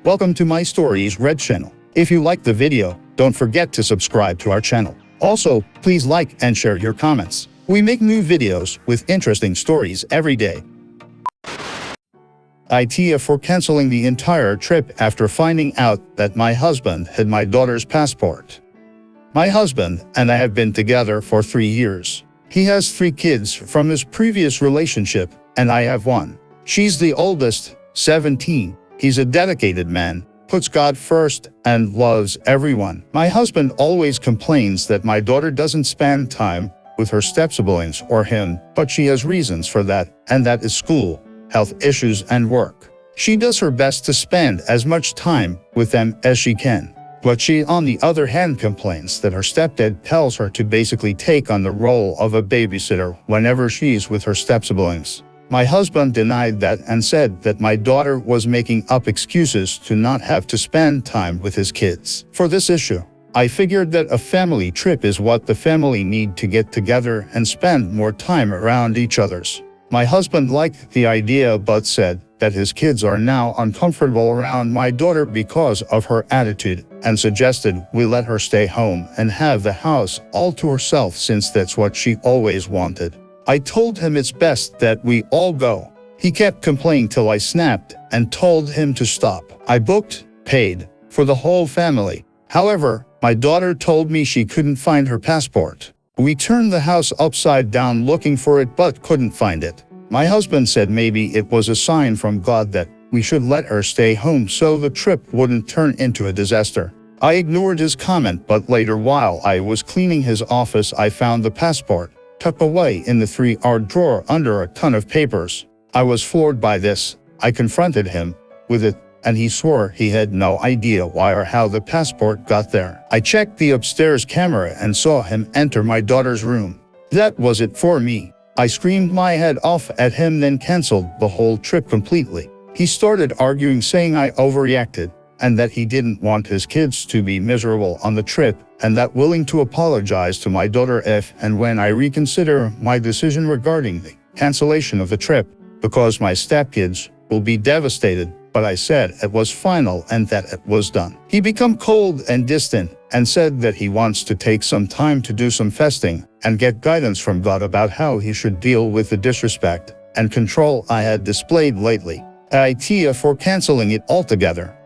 Welcome to my Stories Red channel. If you liked the video, don't forget to subscribe to our channel. Also, please like and share your comments. We make new videos with interesting stories every day. Idea for canceling the entire trip after finding out that my husband had my daughter's passport. My husband and I have been together for 3 years. He has 3 kids from his previous relationship, and I have 1. She's the oldest, 17. He's a dedicated man, puts God first, and loves everyone. My husband always complains that my daughter doesn't spend time with her step-siblings or him, but she has reasons for that, and that is school, health issues, and work. She does her best to spend as much time with them as she can. But she, on the other hand, complains that her stepdad tells her to basically take on the role of a babysitter whenever she's with her step-siblings. My husband denied that and said that my daughter was making up excuses to not have to spend time with his kids. For this issue, I figured that a family trip is what the family need to get together and spend more time around each other's. My husband liked the idea but said that his kids are now uncomfortable around my daughter because of her attitude and suggested we let her stay home and have the house all to herself since that's what she always wanted. I told him it's best that we all go. He kept complaining till I snapped and told him to stop. I booked, paid, for the whole family. However, my daughter told me she couldn't find her passport. We turned the house upside down looking for it but couldn't find it. My husband said maybe it was a sign from God that we should let her stay home so the trip wouldn't turn into a disaster. I ignored his comment, but later while I was cleaning his office I found the passport tucked away in the 3-hour drawer under a ton of papers. I was floored by this. I confronted him with it, and he swore he had no idea why or how the passport got there. I checked the upstairs camera and saw him enter my daughter's room. That was it for me. I screamed my head off at him, then canceled the whole trip completely. He started arguing, saying I overreacted and that he didn't want his kids to be miserable on the trip, and that willing to apologize to my daughter if and when I reconsider my decision regarding the cancellation of the trip, because my stepkids will be devastated. But I said it was final and that it was done. He became cold and distant and said that he wants to take some time to do some fasting and get guidance from God about how he should deal with the disrespect and control I had displayed lately. Idea for canceling it altogether.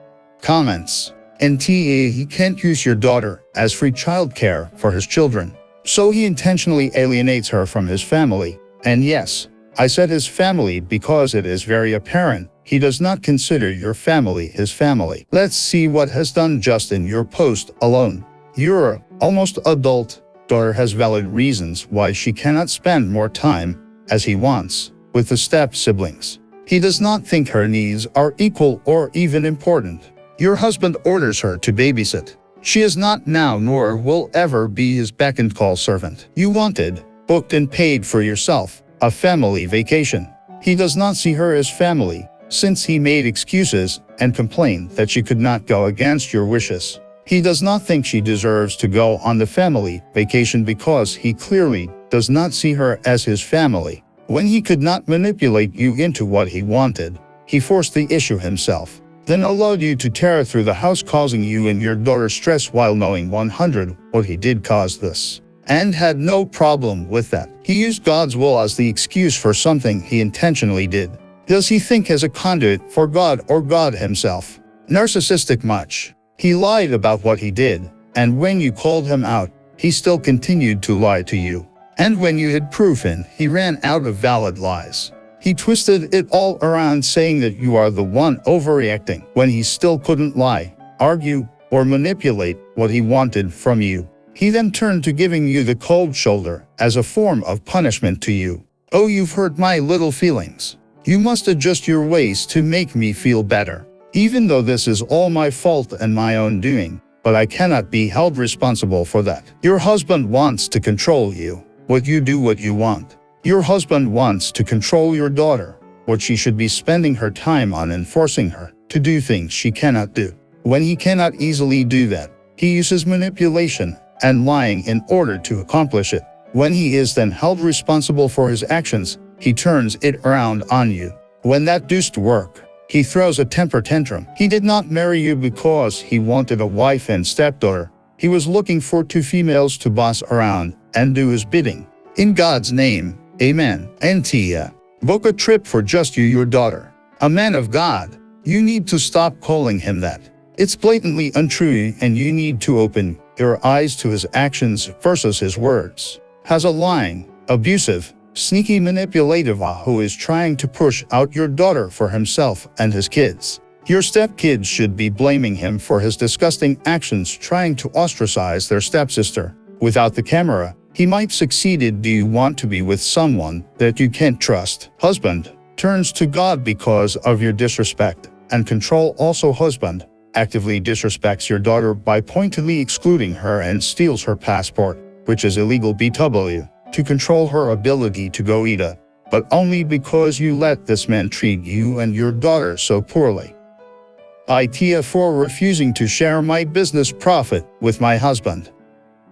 Comments. NTA, he can't use your daughter as free childcare for his children, so he intentionally alienates her from his family. And yes, I said his family because it is very apparent he does not consider your family his family. Let's see what has done just in your post alone. Your almost adult daughter has valid reasons why she cannot spend more time, as he wants, with the step-siblings. He does not think her needs are equal or even important. Your husband orders her to babysit. She is not now nor will ever be his beck-and-call servant. You wanted, booked and paid for yourself, a family vacation. He does not see her as family, since he made excuses and complained that she could not go against your wishes. He does not think she deserves to go on the family vacation because he clearly does not see her as his family. When he could not manipulate you into what he wanted, he forced the issue himself, then allowed you to tear through the house, causing you and your daughter stress while knowing 100 what he did cause this, and had no problem with that. He used God's will as the excuse for something he intentionally did. Does he think as a conduit for God or God himself? Narcissistic much. He lied about what he did, and when you called him out, he still continued to lie to you. And when you had proof in, he ran out of valid lies. He twisted it all around, saying that you are the one overreacting when he still couldn't lie, argue, or manipulate what he wanted from you. He then turned to giving you the cold shoulder as a form of punishment to you. Oh, you've hurt my little feelings. You must adjust your ways to make me feel better. Even though this is all my fault and my own doing, but I cannot be held responsible for that. Your husband wants to control you. What you do what you want. Your husband wants to control your daughter, what she should be spending her time on, and forcing her to do things she cannot do. When he cannot easily do that, he uses manipulation and lying in order to accomplish it. When he is then held responsible for his actions, he turns it around on you. When that doesn't work, he throws a temper tantrum. He did not marry you because he wanted a wife and stepdaughter. He was looking for two females to boss around and do his bidding. In God's name, amen. Antia. Book a trip for just you, your daughter. A man of God. You need to stop calling him that. It's blatantly untrue, and you need to open your eyes to his actions versus his words. Has a lying, abusive, sneaky manipulative who is trying to push out your daughter for himself and his kids. Your stepkids should be blaming him for his disgusting actions trying to ostracize their stepsister. Without the camera, he might succeed. Do you want to be with someone that you can't trust? Husband turns to God because of your disrespect and control. Also, husband actively disrespects your daughter by pointedly excluding her and steals her passport, which is illegal BW, to control her ability to go eat, but only because you let this man treat you and your daughter so poorly. ITA for refusing to share my business profit with my husband.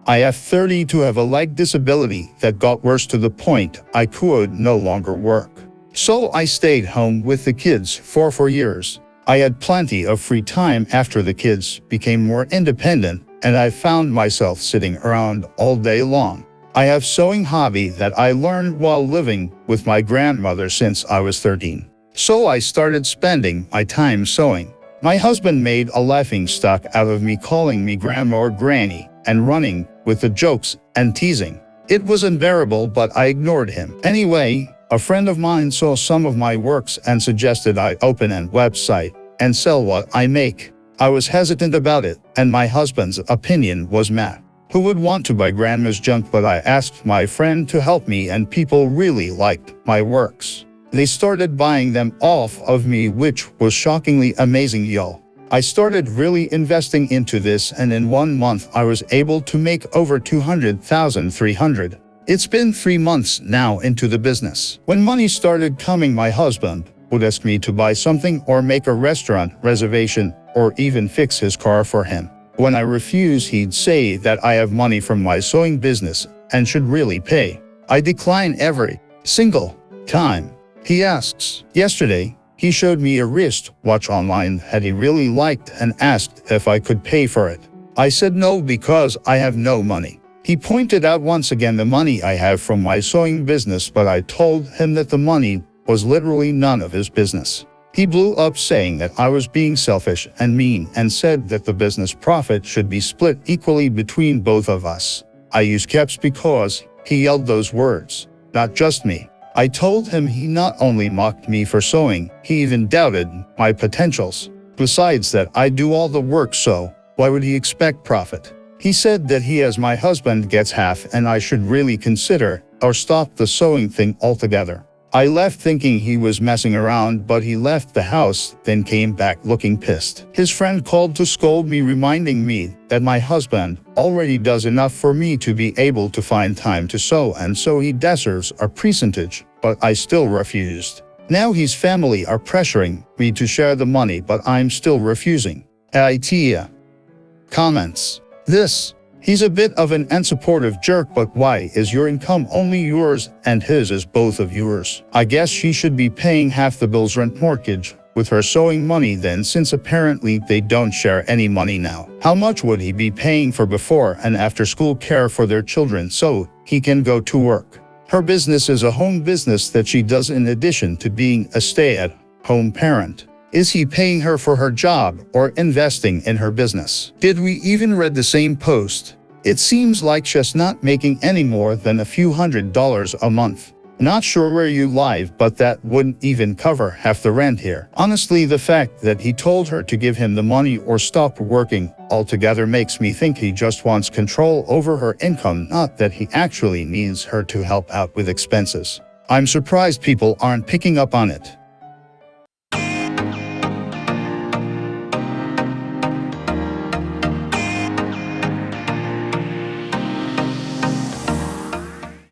I have 30 to have a leg disability that got worse to the point I could no longer work. So I stayed home with the kids for 4 years. I had plenty of free time after the kids became more independent, and I found myself sitting around all day long. I have sewing hobby that I learned while living with my grandmother since I was 13. So I started spending my time sewing. My husband made a laughing stock out of me calling me grandma or granny and running with the jokes and teasing. It was unbearable, but I ignored him. Anyway, a friend of mine saw some of my works and suggested I open a website and sell what I make. I was hesitant about it, and my husband's opinion was meh. Who would want to buy grandma's junk? But I asked my friend to help me, and people really liked my works. They started buying them off of me, which was shockingly amazing, y'all. I started really investing into this, and in 1 month I was able to make over 200,300. It's been 3 months now into the business. When money started coming, my husband would ask me to buy something or make a restaurant reservation or even fix his car for him. When I refused, he'd say that I have money from my sewing business and should really pay. I decline every single time he asks. Yesterday, he showed me a wrist watch online that he really liked and asked if I could pay for it. I said no because I have no money. He pointed out once again the money I have from my sewing business, but I told him that the money was literally none of his business. He blew up saying that I was being selfish and mean and said that the business profit should be split equally between both of us. I use caps because he yelled those words, not just me. I told him he not only mocked me for sewing, he even doubted my potentials. Besides that, I do all the work, so why would he expect profit? He said that he, as my husband, gets half and I should really consider or stop the sewing thing altogether. I left thinking he was messing around, but he left the house, then came back looking pissed. His friend called to scold me, reminding me that my husband already does enough for me to be able to find time to sew, and so he deserves a percentage, but I still refused. Now his family are pressuring me to share the money, but I'm still refusing. ITA. Comments. He's a bit of an unsupportive jerk, but why is your income only yours and his is both of yours? I guess she should be paying half the bill's rent mortgage with her sewing money then, since apparently they don't share any money now. How much would he be paying for before and after school care for their children so he can go to work? Her business is a home business that she does in addition to being a stay-at-home parent. Is he paying her for her job or investing in her business? Did we even read the same post? It seems like she's not making any more than a few $100s a month. Not sure where you live, but that wouldn't even cover half the rent here. Honestly, the fact that he told her to give him the money or stop working altogether makes me think he just wants control over her income, not that he actually needs her to help out with expenses. I'm surprised people aren't picking up on it.